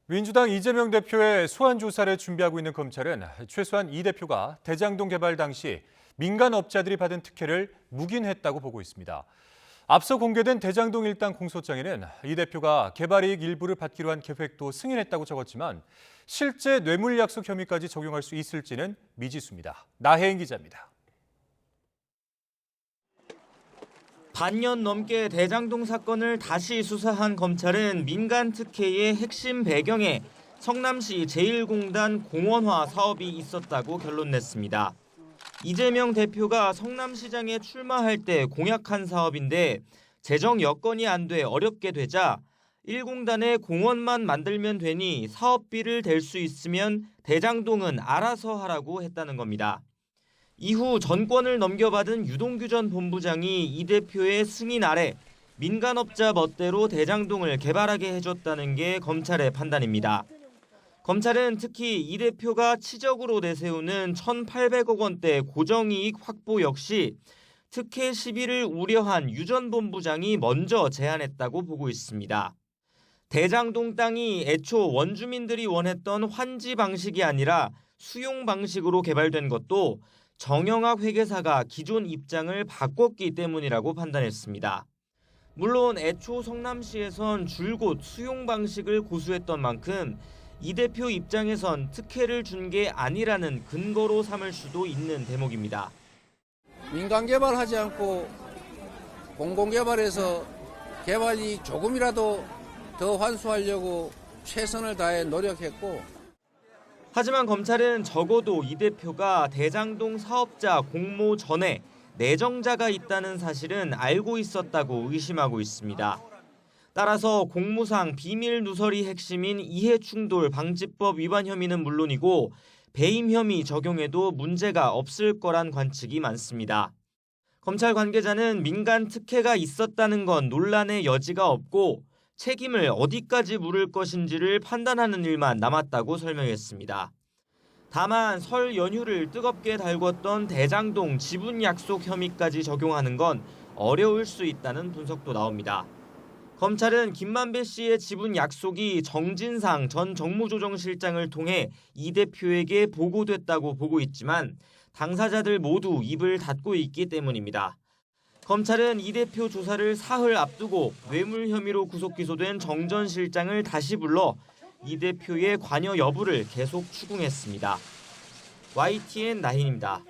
민주당 이재명 대표의 소환 조사를 준비하고 있는 검찰은 최소한 이 대표가 대장동 개발 당시 민간 업자들이 받은 특혜를 묵인했다고 보고 있습니다. 앞서 공개된 대장동 일당 공소장에는 이 대표가 개발이익 일부를 받기로 한 계획도 승인했다고 적었지만 실제 뇌물 약속 혐의까지 적용할 수 있을지는 미지수입니다. 나혜인 기자입니다. 반년 넘게 대장동 사건을 다시 수사한 검찰은 민간 특혜의 핵심 배경에 성남시 제1공단 공원화 사업이 있었다고 결론냈습니다. 이재명 대표가 성남시장에 출마할 때 공약한 사업인데 재정 여건이 안 돼 어렵게 되자 1공단에 공원만 만들면 되니 사업비를 댈 수 있으면 대장동은 알아서 하라고 했다는 겁니다. 이후 전권을 넘겨받은 유동규 전 본부장이 이 대표의 승인 아래 민간업자 멋대로 대장동을 개발하게 해줬다는 게 검찰의 판단입니다. 검찰은 특히 이 대표가 치적으로 내세우는 1,800억 원대 고정이익 확보 역시 특혜 시비를 우려한 유 전 본부장이 먼저 제안했다고 보고 있습니다. 대장동 땅이 애초 원주민들이 원했던 환지 방식이 아니라 수용 방식으로 개발된 것도 정영학 회계사가 기존 입장을 바꿨기 때문이라고 판단했습니다. 물론 애초 성남시에선 줄곧 수용 방식을 고수했던 만큼 이 대표 입장에선 특혜를 준 게 아니라는 근거로 삼을 수도 있는 대목입니다. 민간 개발하지 않고 공공 개발해서 개발이 조금이라도 더 환수하려고 최선을 다해 노력했고, 하지만 검찰은 적어도 이 대표가 대장동 사업자 공모 전에 내정자가 있다는 사실은 알고 있었다고 의심하고 있습니다. 따라서 공무상 비밀 누설이 핵심인 이해충돌 방지법 위반 혐의는 물론이고 배임 혐의 적용에도 문제가 없을 거란 관측이 많습니다. 검찰 관계자는 민간 특혜가 있었다는 건 논란의 여지가 없고 책임을 어디까지 물을 것인지를 판단하는 일만 남았다고 설명했습니다. 다만 설 연휴를 뜨겁게 달궜던 대장동 지분 약속 혐의까지 적용하는 건 어려울 수 있다는 분석도 나옵니다. 검찰은 김만배 씨의 지분 약속이 정진상 전 정무조정실장을 통해 이 대표에게 보고됐다고 보고 있지만 당사자들 모두 입을 닫고 있기 때문입니다. 검찰은 이 대표 조사를 사흘 앞두고 뇌물 혐의로 구속 기소된 정 전 실장을 다시 불러 이 대표의 관여 여부를 계속 추궁했습니다. YTN 나힌입니다.